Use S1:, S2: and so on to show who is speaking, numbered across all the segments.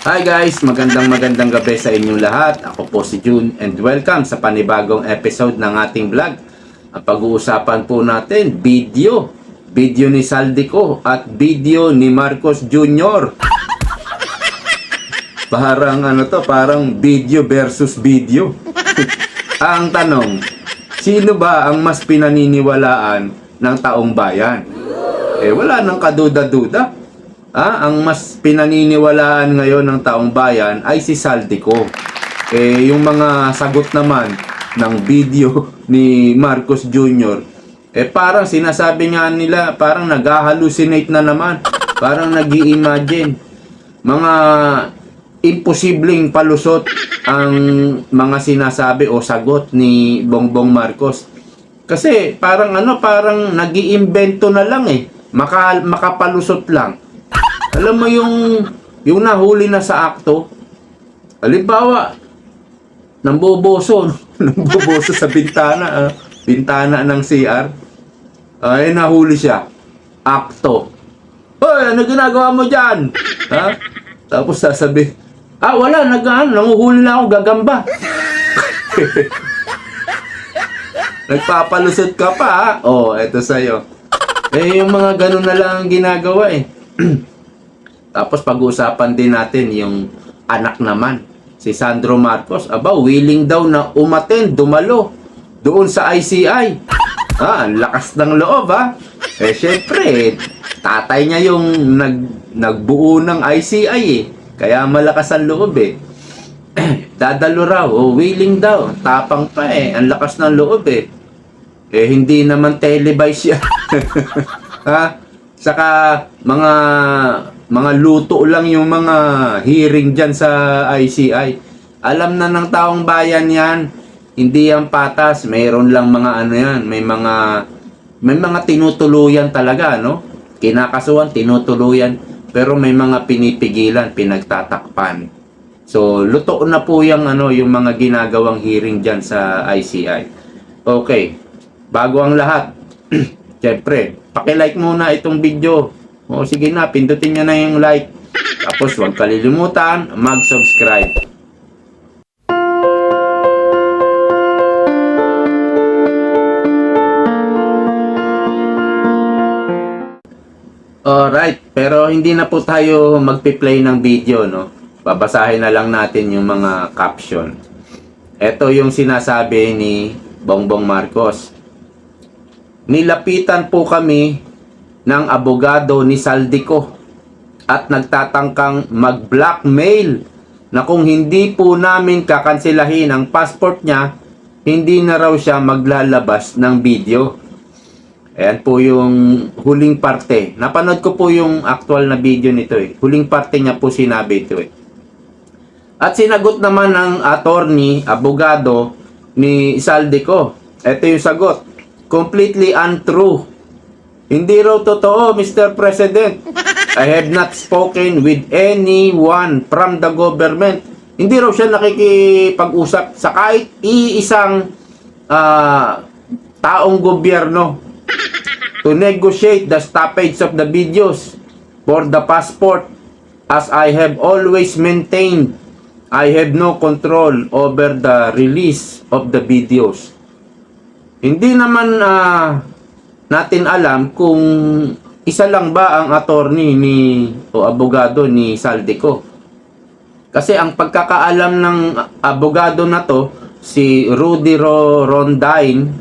S1: Hi guys, magandang gabi sa inyong lahat. Ako po si June and welcome sa panibagong episode ng ating vlog. Ang pag-uusapan po natin, video ni Saldico at video ni Marcos Jr. Parang video versus video. Ang tanong, sino ba ang mas pinaniniwalaan ng taong bayan? Wala nang kaduda-duda. Ang mas pinaniniwalaan ngayon ng taong bayan ay si Saldico. Yung mga sagot naman ng video ni Marcos Jr. Parang sinasabi nga nila, parang nag-hallucinate na naman. Parang nag-i-imagine. Mga imposibleng palusot ang mga sinasabi o sagot ni Bongbong Marcos. Kasi parang nag-iimbento na lang makapalusot lang. Alam mo yung nahuli na sa akto, halimbawa, namboboso sa bintana ng CR, nahuli siya, akto. Hoy, ano ginagawa mo dyan? Tapos sasabi, wala, nanguhuli na ako, gagamba. Nagpapalusot ka pa, eto sa'yo. Yung mga ganun na lang ang ginagawa Tapos pag-uusapan din natin yung anak naman, si Sandro Marcos. Willing daw na dumalo doon sa ICI. Ang lakas ng loob syempre, tatay niya yung nagbuo ng ICI Kaya malakas ang loob Dadalo raw, willing daw. Tapang pa ang lakas ng loob hindi naman televise yan. Saka mga luto lang yung mga hearing dyan sa ICI. Alam na ng taong bayan yan, hindi yan patas. Mayroon lang mga may mga tinutuluyan talaga, Kinakasuhan, tinutuluyan. Pero may mga pinipigilan, pinagtatakpan. So, luto na po yung mga ginagawang hearing dyan sa ICI. Okay, bago ang lahat, syempre, paki-like muna itong video. Sige na, pindutin nyo na yung like. Tapos huwag kalilimutan mag-subscribe. Alright, pero hindi na po tayo magpi-play ng video, Babasahin na lang natin yung mga caption. Ito yung sinasabi ni Bongbong Marcos. Nilapitan po kami ng abogado ni Saldico at nagtatangkang mag-blackmail na kung hindi po namin kakansilahin ang passport niya, hindi na raw siya maglalabas ng video. Ayan po yung huling parte. Napanood ko po yung actual na video nito Huling parte niya po sinabi ito At sinagot naman ng abogado ni Saldico. Ito yung sagot. Completely untrue. Hindi raw totoo, Mr. President. I have not spoken with anyone from the government. Hindi raw siya nakikipag-usap sa kahit iisang taong gobyerno to negotiate the stoppage of the videos for the passport. As I have always maintained, I have no control over the release of the videos. Hindi naman natin alam kung isa lang ba ang attorney o abogado ni Saldico. Kasi ang pagkakaalam ng abogado na to, si Rudy Rondain,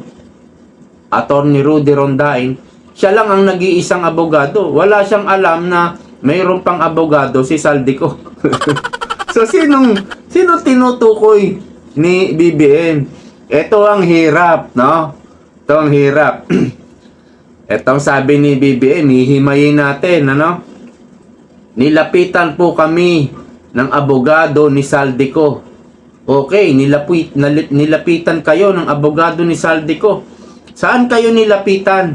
S1: attorney Rudy Rondain, siya lang ang nag-iisang abogado. Wala siyang alam na mayroon pang abogado si Saldico. So sino tinutukoy ni BBM? Ito ang hirap, Ito ang hirap. Etong sabi ni BBM, hihimayin natin, Nilapitan po kami ng abogado ni Saldico. Okay, nilapitan kayo ng abogado ni Saldico. Saan kayo nilapitan?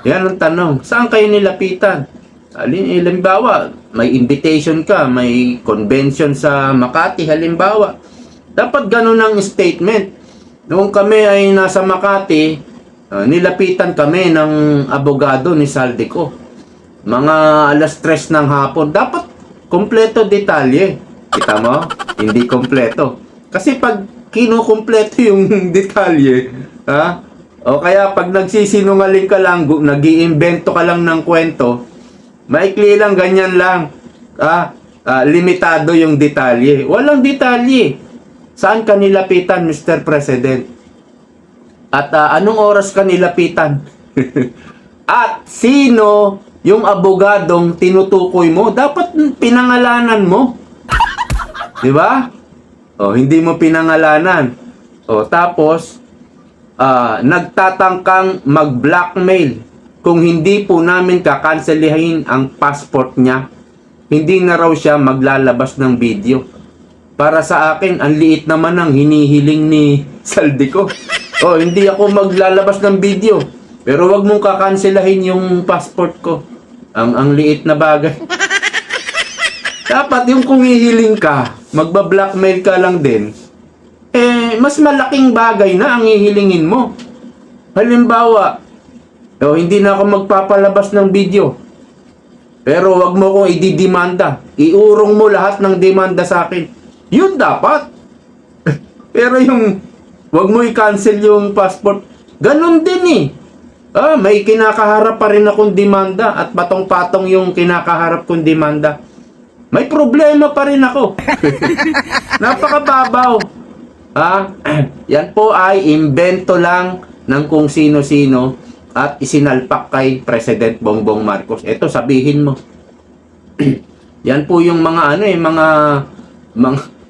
S1: Yan ang tanong. Saan kayo nilapitan? Halimbawa, may invitation ka, may convention sa Makati, halimbawa. Dapat ganun ang statement. Noong kami ay nasa Makati, nilapitan kami ng abogado ni Saldico. Mga 3:00 ng hapon. Dapat kompleto detalye. Kita mo? Hindi kompleto. Kasi pag kinukumpleto yung detalye, ha? O kaya pag nagsisinungaling ka lang, nag-iimbento ka lang ng kwento, maikli lang, ganyan lang. Limitado yung detalye. Walang detalye. Saan ka nilapitan, Mr. President? At anong oras ka nilapitan? At sino yung abogadong tinutukoy mo? Dapat pinangalanan mo. Di ba? O, hindi mo pinangalanan. O, tapos, nagtatangkang mag-blackmail. Kung hindi po namin kakanselihin ang passport niya, hindi na raw siya maglalabas ng video. Para sa akin, ang liit naman ng hinihiling ni Saldico. O, hindi ako maglalabas ng video. Pero wag mong kakanselahin yung passport ko. Ang liit na bagay. Dapat yung kung hihiling ka, magba-blackmail ka lang din, mas malaking bagay na ang hihilingin mo. Halimbawa, hindi na ako magpapalabas ng video. Pero wag mo kong ididemanda. Iurong mo lahat ng demanda sa akin. Yun dapat. Pero yung wag mo i-cancel yung passport, ganun din eh. May kinakaharap pa rin akong demanda at patong-patong yung kinakaharap kong demanda. May problema pa rin ako. Napakababaw. Yan po ay imbento lang ng kung sino-sino at isinalpak kay President Bongbong Marcos. Ito, sabihin mo. Yan po yung mga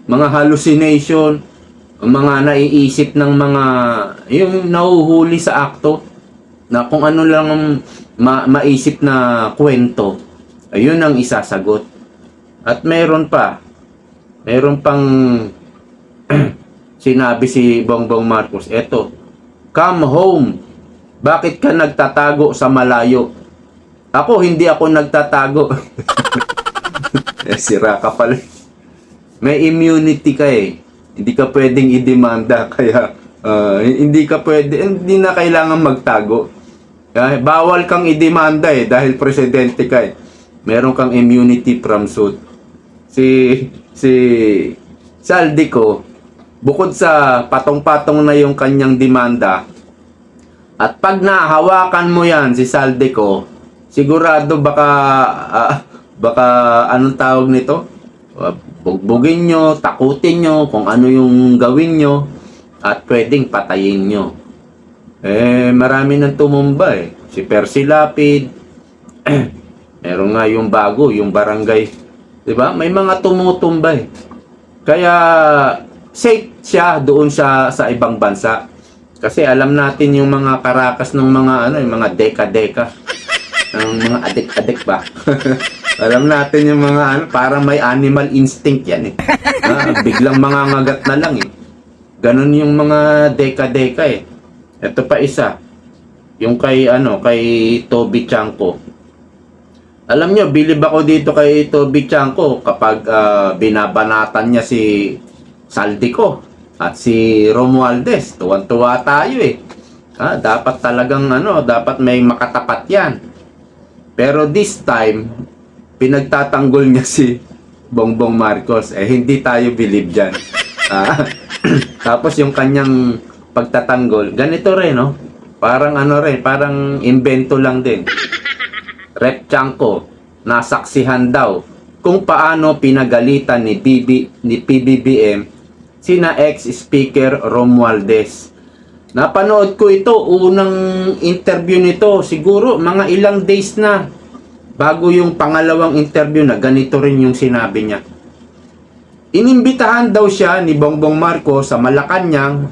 S1: mga hallucination, mga naiisip ng mga yung nahuhuli sa akto na kung ano lang ang maisip na kwento, ayun ang isasagot. At meron pang sinabi si Bongbong Marcos, eto, come home. Bakit ka nagtatago sa malayo? Ako, hindi ako nagtatago. Sira ka pala. May immunity ka eh. Hindi ka pwedeng idemanda. Kaya, hindi na kailangan magtago. Bawal kang idemanda eh, dahil presidente ka eh. Meron kang immunity from suit. Si Saldico, bukod sa patong-patong na yung kanyang demanda, at pag nahawakan mo yan si Saldico, sigurado baka anong tawag nito? Bugbugin nyo, takutin nyo, kung ano yung gawin nyo, at pwedeng patayin nyo. Marami nang tumumba eh. Si Percy Lapid, meron nga yung bago, yung barangay. Diba? May mga tumutumba eh. Kaya safe siya doon sa ibang bansa. Kasi alam natin yung mga karakas ng mga yung mga deka-deka. Ng mga adik-adik ba? Alam natin yung mga parang may animal instinct yan eh. Biglang mangangagat na lang eh. Ganon yung mga deka-deka eh. Ito pa isa. Yung kay Toby Chanko. Alam nyo, bilib ako dito kay Toby Chanko kapag binabanatan niya si Saldico at si Romualdez. Tuwan-tuwa tayo eh. Dapat talagang dapat may makatapat yan. Pero this time, pinagtatanggol niya si Bongbong Marcos. Hindi tayo bilib dyan. Tapos yung kanyang pagtatanggol, ganito rin, no? Parang parang invento lang din. Rep Chanko, nasaksihan daw kung paano pinagalitan ni PBBM sina ex-speaker Romualdez. Napanood ko ito, unang interview nito, siguro mga ilang days na bago yung pangalawang interview na ganito rin yung sinabi niya. Inimbitahan daw siya ni Bongbong Marcos sa Malacanang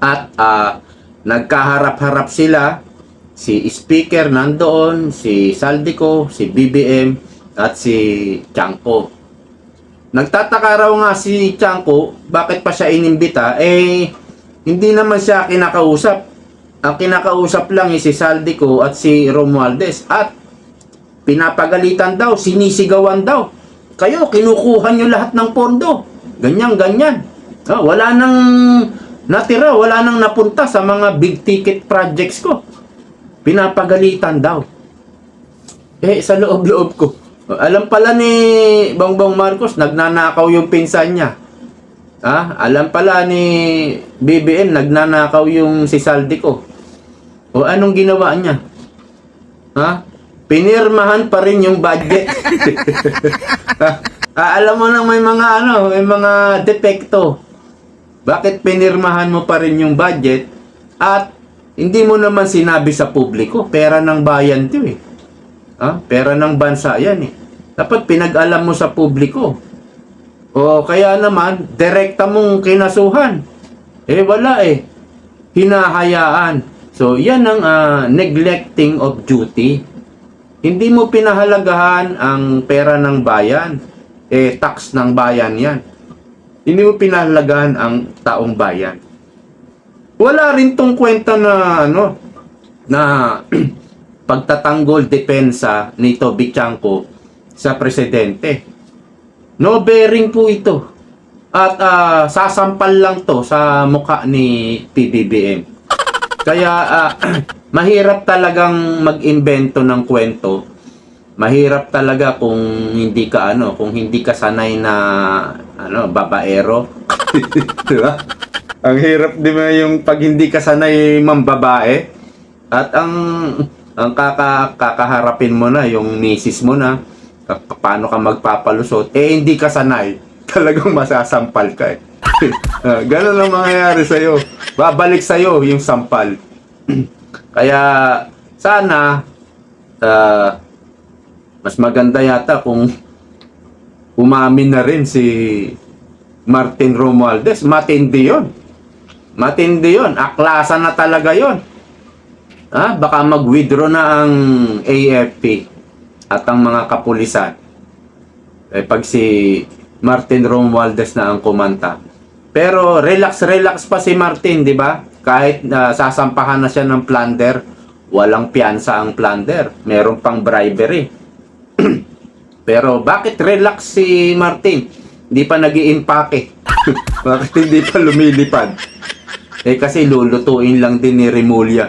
S1: at nagkaharap-harap sila. Si speaker nandoon, si Saldico, si BBM, at si Chanko. Nagtataka raw nga si Chanko, bakit pa siya inimbita? Hindi naman siya kinakausap. Ang kinakausap lang si Saldico at si Romualdez. At pinapagalitan daw, sinisigawan daw. Kayo, kinukuha nyo lahat ng pondo. Ganyan. Wala nang natira, wala nang napunta sa mga big ticket projects ko. Pinapagalitan daw. Sa loob-loob ko, Alam pala ni Bongbong Marcos, nagnanakaw yung pinsan niya. Alam pala ni BBM, nagnanakaw yung si Saldico. O anong ginawa niya? Pinirmahan pa rin yung budget. Alam mo nang may mga depekto. Bakit pinirmahan mo pa rin yung budget at hindi mo naman sinabi sa publiko? Pera ng bayan 'to eh. Pera ng bansa 'yan eh. Dapat pinag-alam mo sa publiko. O kaya naman, direkta mong kinasuhan. Wala eh. Hinahayaan. So, yan ang neglecting of duty. Hindi mo pinahalagahan ang pera ng bayan. Tax ng bayan yan. Hindi mo pinahalagahan ang taong bayan. Wala rin tong kwenta na, na pagtatanggol depensa ni Toby Chanko sa presidente. No bearing po ito. At sasampal lang to sa mukha ni PBBM. Kaya mahirap talagang mag-imbento ng kwento. Mahirap talaga kung hindi ka sanay na babaero. Diba? Ang hirap di ba yung pag hindi ka sanay mambabae at ang kakaharapin mo na yung misis mo na paano ka magpapalusot, hindi ka sanay, talagang masasampal ka eh. Ganun ang mangyayari sa'yo. Babalik sa'yo yung sampal. Kaya, sana, mas maganda yata kung umamin na rin si Martin Romualdez. Matindi yun. Matindi yun. Aklasan na talaga yun. Baka mag-withdraw na ang AFP at ang mga kapulisan. Pag si Martin Romualdez na ang kumanta. Pero relax pa si Martin, di ba? Kahit sasampahan na siya ng plunder, walang piyansa ang plunder. Meron pang bribery. Pero bakit relax si Martin? Hindi pa nag-iimpake. Bakit hindi pa lumilipad? Kasi lulutuin lang din ni Remulla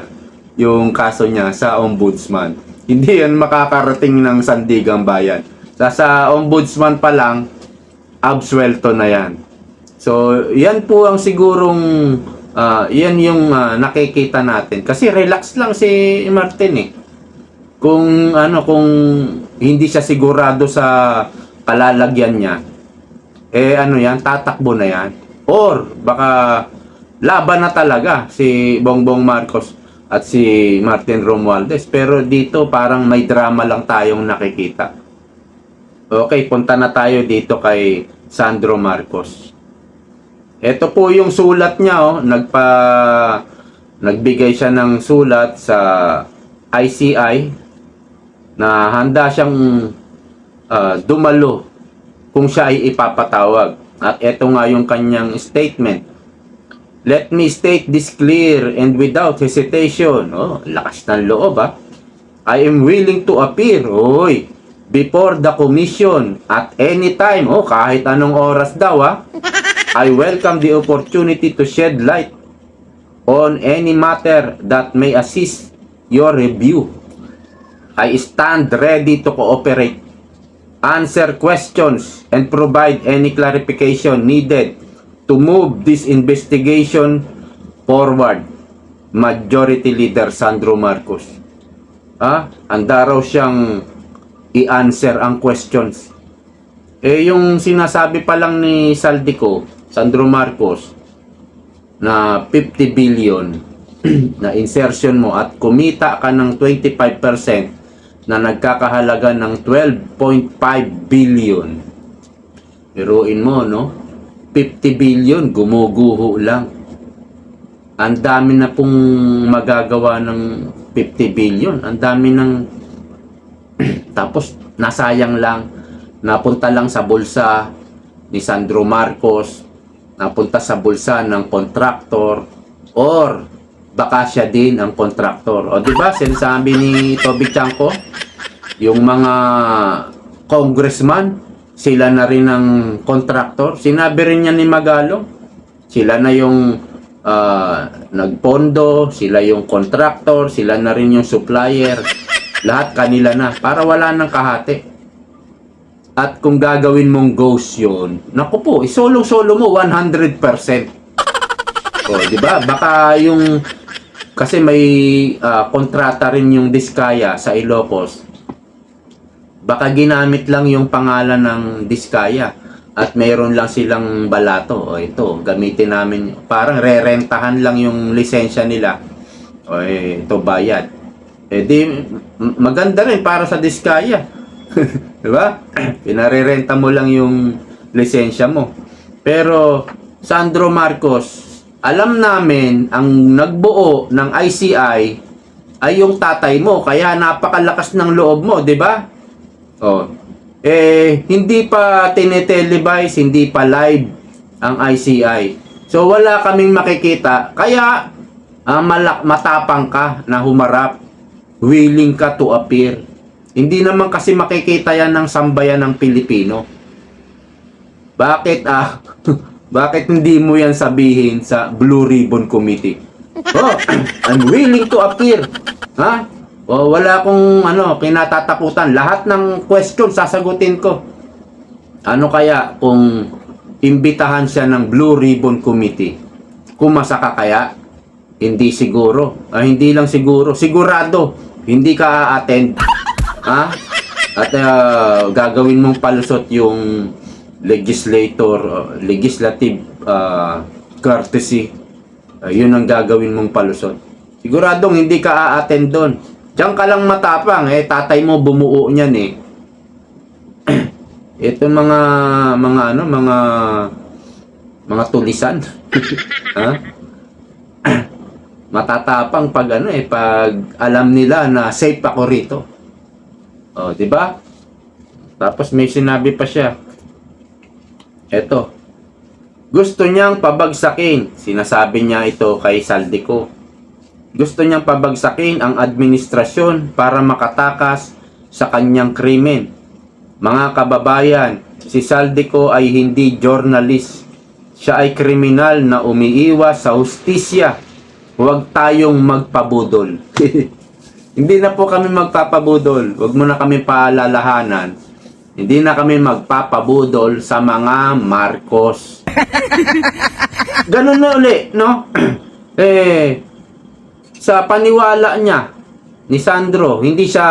S1: yung kaso niya sa ombudsman. Hindi yan makakarating ng Sandigang Bayan. Sa ombudsman pa lang, absuelto na yan. So, yan po ang sigurong, yan yung nakikita natin. Kasi relax lang si Martin eh. Kung hindi siya sigurado sa kalalagyan niya, yan, tatakbo na yan. Or, baka laban na talaga si Bongbong Marcos at si Martin Romualdez. Pero dito parang may drama lang tayong nakikita. Okay, punta na tayo dito kay Sandro Marcos. Ito po yung sulat niya, nagbigay siya ng sulat sa ICI na handa siyang dumalo kung siya ay ipapatawag. At ito nga yung kanyang statement. Let me state this clear and without hesitation. Lakas ng loob I am willing to appear before the commission at any time. Kahit anong oras daw I welcome the opportunity to shed light on any matter that may assist your review. I stand ready to cooperate, answer questions, and provide any clarification needed to move this investigation forward. Majority Leader Sandro Marcos. Handa raw siyang i-answer ang questions. Yung sinasabi pa lang ni Sandro Marcos, na 50 billion na insertion mo at kumita ka ng 25% na nagkakahalaga ng 12.5 billion. Biruin mo, 50 billion, gumuguho lang. Ang dami na pong magagawa ng 50 billion. Ang dami ng tapos nasayang lang. Napunta lang sa bulsa ni Sandro Marcos, napunta sa bulsa ng kontraktor, or baka siya din ang kontraktor. O di ba sinasabi ni Toby Chanko, yung mga congressman, sila na rin ang kontraktor. Sinabi rin niya ni Magalong, sila na yung nagpondo, sila yung kontraktor, sila na rin yung supplier. Lahat kanila na, para wala nang kahati. At kung gagawin mong ghost yun, naku po, isolo-solo mo 100%. O, di ba? Baka yung, kasi may kontrata rin yung Diskaya sa Ilocos. Baka ginamit lang yung pangalan ng Diskaya at mayroon lang silang balato. O ito, gamitin namin. Parang re-rentahan lang yung lisensya nila. O ito, bayad. Eh di, maganda rin para sa Diskaya. Diba? Pinarerenta mo lang yung lisensya mo. Pero, Sandro Marcos, alam namin ang nagbuo ng ICI ay yung tatay mo. Kaya napakalakas ng loob mo, di ba? Oh. Hindi pa tinetelevised, hindi pa live ang ICI. So, wala kaming makikita. Kaya, matapang ka na humarap. Willing ka to appear. Hindi naman kasi makikita yan ng sambayan ng Pilipino. Bakit bakit hindi mo yan sabihin sa Blue Ribbon Committee? Oh, I'm willing to appear. Ha? O wala akong kinatatakutan. Lahat ng question sasagutin ko. Ano kaya kung imbitahan siya ng Blue Ribbon Committee? Kumasa ka kaya? Hindi siguro. Hindi lang siguro. Sigurado. Hindi ka a-attend. Ha? At gagawin mong palusot yung legislative courtesy. Yun ang gagawin mong palusot. Siguradong hindi ka a-attend doon. Diyan ka lang matapang. Tatay mo bumuo niyan eh. Ito mga tulisan. Ha? Matatapang pag pag alam nila na safe ako rito. Oh, 'di ba? Tapos may sinabi pa siya. Eto. Gusto niyang pabagsakin. Sinasabi niya ito kay Saldico. Gusto niyang pabagsakin ang administrasyon para makatakas sa kanyang krimen. Mga kababayan, si Saldico ay hindi journalist. Siya ay kriminal na umiiwas sa hustisya. Huwag tayong magpabudol. Hindi na po kami magpapabudol. Huwag mo na kami paalalahanan. Hindi na kami magpapabudol sa mga Marcos. Ganun na uli, no? Sa paniwala niya ni Sandro, hindi siya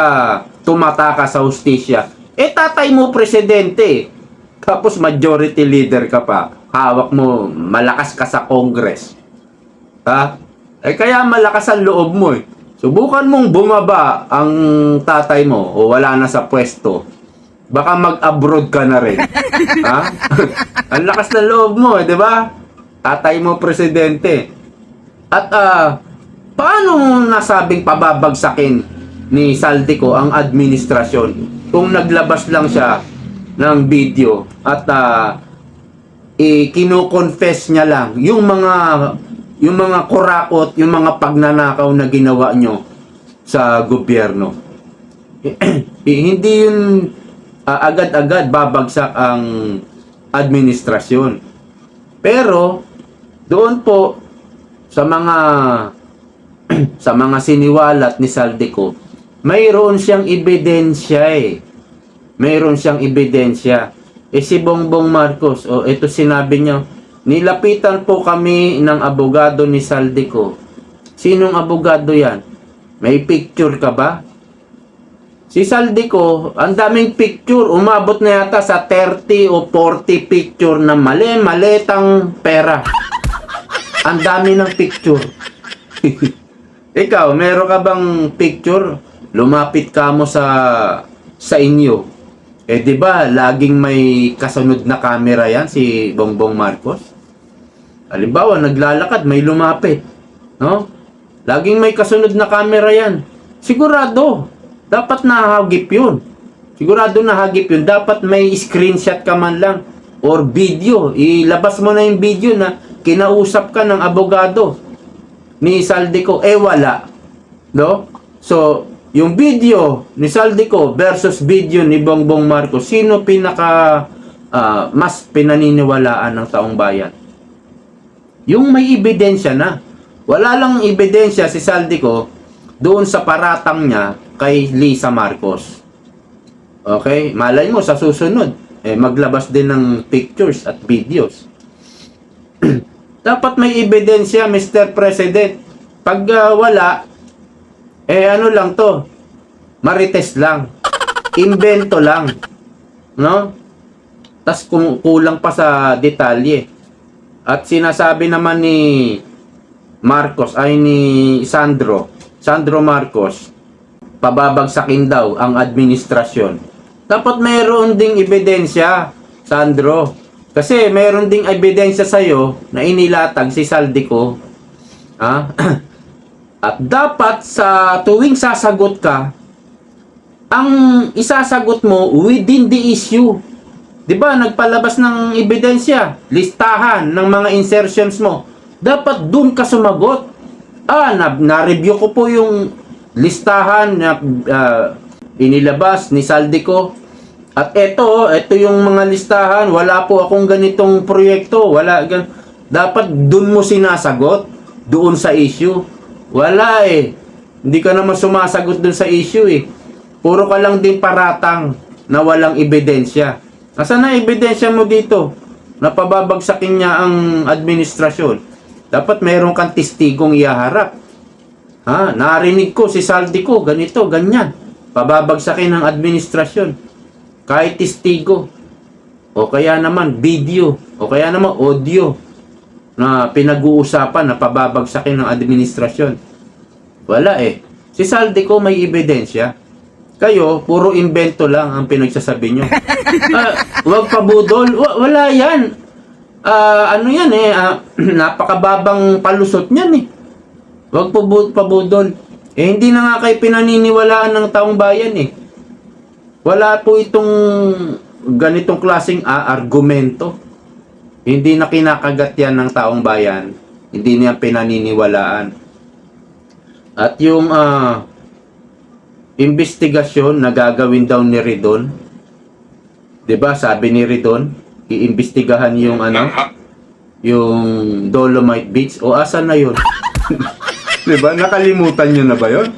S1: tumataka sa hustisya. Tatay mo presidente. Tapos majority leader ka pa. Hawak mo, malakas ka sa Congress. Ha? Kaya malakas ang loob mo eh. Subukan mong bumaba ang tatay mo o wala na sa pwesto. Baka mag-abroad ka na rin. Ha? Ang lakas ng loob mo, di ba? Tatay mo presidente. At paano mo nasabing pababagsakin ni Saldico ang administrasyon kung naglabas lang siya ng video at kino-confess niya lang yung mga kurakot, yung mga pagnanakaw na ginawa nyo sa gobyerno. Hindi yun agad-agad babagsak ang administrasyon. Pero doon po sa mga sa mga siniwalat ni Saldico, mayroon siyang ebidensya eh. Mayroon siyang ebidensya. Si Bongbong Marcos, ito sinabi niya, nilapitan po kami ng abogado ni Saldico. Sinong abogado yan? May picture ka ba? Si Saldico, ang daming picture. Umabot na yata sa 30 o 40 picture na mali-malitang pera. Ang dami ng picture. Ikaw, meron ka bang picture? Lumapit ka mo sa inyo. Di ba, laging may kasunod na camera yan si Bongbong Marcos? Halimbawa, naglalakad, may lumapit. No? Laging may kasunod na camera yan. Sigurado, dapat nahagip yun. Sigurado nahagip yun. Dapat may screenshot ka man lang or video. Ilabas mo na yung video na kinausap ka ng abogado ni Saldico. Wala. No? So, yung video ni Saldico versus video ni Bongbong Marcos, sino mas pinaniniwalaan ng taong bayan? Yung may ebidensya na. Wala lang ebidensya si Saldico doon sa paratang niya kay Lisa Marcos. Okay? Malay mo sa susunod, maglabas din ng pictures at videos. Dapat may ebidensya, Mr. President. Pag wala, ano lang to, marites lang. Invento lang. No? Tas kulang pa sa detalye. At sinasabi naman ni Marcos, ay ni Sandro Marcos, pababagsakin daw ang administrasyon. Dapat mayroon ding ebidensya, Sandro. Kasi mayroon ding ebidensya sa'yo na inilatag si Saldico. Ha? At dapat sa tuwing sasagot ka, ang isasagot mo within the issue. 'Di ba? Nagpalabas ng ebidensya, listahan ng mga insertions mo. Dapat dun ka sumagot. Na-review ko po yung listahan na inilabas ni Saldico. At ito yung mga listahan. Wala po akong ganitong proyekto. Dapat dun mo sinasagot. Doon sa issue. Wala eh. Hindi ka naman sumasagot dun sa issue eh. Puro ka lang din paratang na walang ebidensya. Nasaan na ebidensya mo dito? Napababagsakin niya ang administrasyon. Dapat mayroon kang testigong ihaharap. Narinig ko si Saldico, ganito, ganyan. Pababagsakin ng administrasyon. Kahit testigo. O kaya naman video. O kaya naman audio. Na pinag-uusapan na pababagsakin ng administrasyon. Wala eh. Si Saldico may ebidensya. Kayo, puro invento lang ang pinagsasabi nyo. Wag pabudol. Wala yan. Ano yan eh. Napakababang palusot niyan eh. Wag pabudol. Hindi na nga kayo pinaniniwalaan ng taong bayan eh. Wala po itong ganitong klaseng argumento. Hindi na kinakagat yan ng taong bayan. Hindi niya pinaniniwalaan. At yung investigasyon na gagawin daw ni Ridon. 'Di ba? Sabi ni Ridon, iimbestigahan yung yung Dolomite Beach. O asan na 'yon? 'Di ba? Nakalimutan niyo na ba 'yon?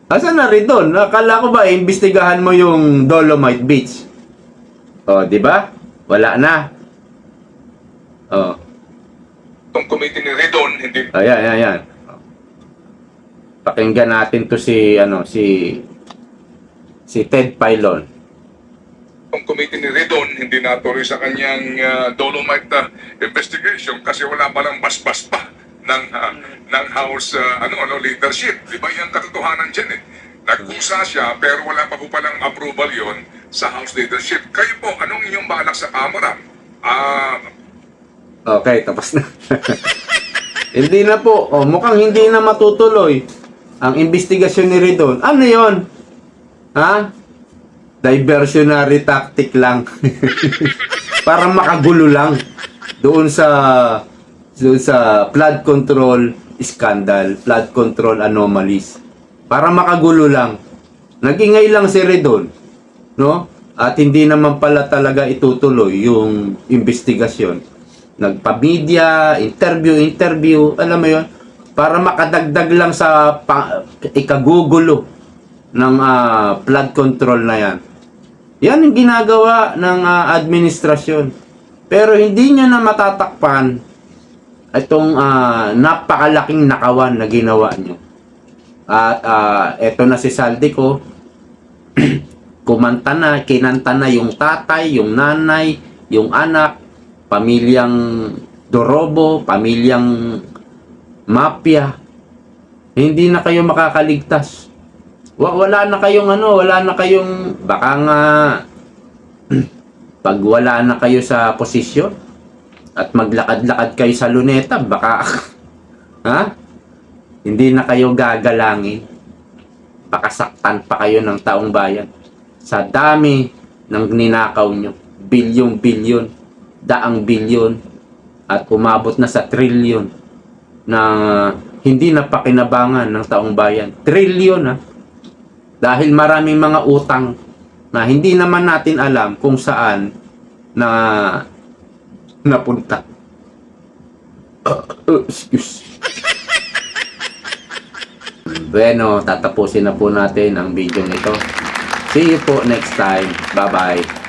S1: Asan na Ridon? Akala ko ba iimbestigahan mo yung Dolomite Beach? O, 'di ba? Wala na. O.
S2: Itong committee ni Ridon, hindi
S1: Ayan. Pakinggan natin to si Ted Filon.
S2: Itong committee ni Ridon, hindi natuloy sa kanyang Dolomite investigation kasi wala palang basbas pa ng House leadership. Di ba yung katotohanan dyan eh? Nagkusa siya pero wala pa po palang approval yon sa House leadership. Kayo po, anong inyong balak sa Kamara?
S1: Okay, tapos na. Hindi na po. Mukhang hindi na matutuloy ang investigasyon ni Ridon. Ano yon? Diversionary tactic lang. Para makagulo lang doon sa flood control scandal, flood control anomalies. Para makagulo lang. Nag-ingay lang si Ridon, no? At hindi naman pala talaga itutuloy yung investigasyon. Nagpa-media, interview, alam mo yon, para makadagdag lang sa ikagugulo ng flood control na yan. Yan ang ginagawa ng administrasyon. Pero hindi nyo na matatakpan itong napakalaking nakawan na ginawa nyo. At eto na si Saldico, kinanta na yung tatay, yung nanay, yung anak, pamilyang Dorobo, pamilyang mafia. Hindi na kayo makakaligtas. Wala na kayong baka nga pag wala na kayo sa posisyon at maglakad-lakad kayo sa luneta, baka hindi na kayo gagalangin. Pakasaktan pa kayo ng taong bayan sa dami ng ninakaw nyo. Bilyong-bilyon, daang bilyon, at umabot na sa trilyon na hindi na pakinabangan ng taong bayan. Trilyon dahil maraming mga utang na hindi naman natin alam kung saan na napunta. Excuse. Bueno, tatapusin na po natin ang video nito. See you po next time. Bye-bye.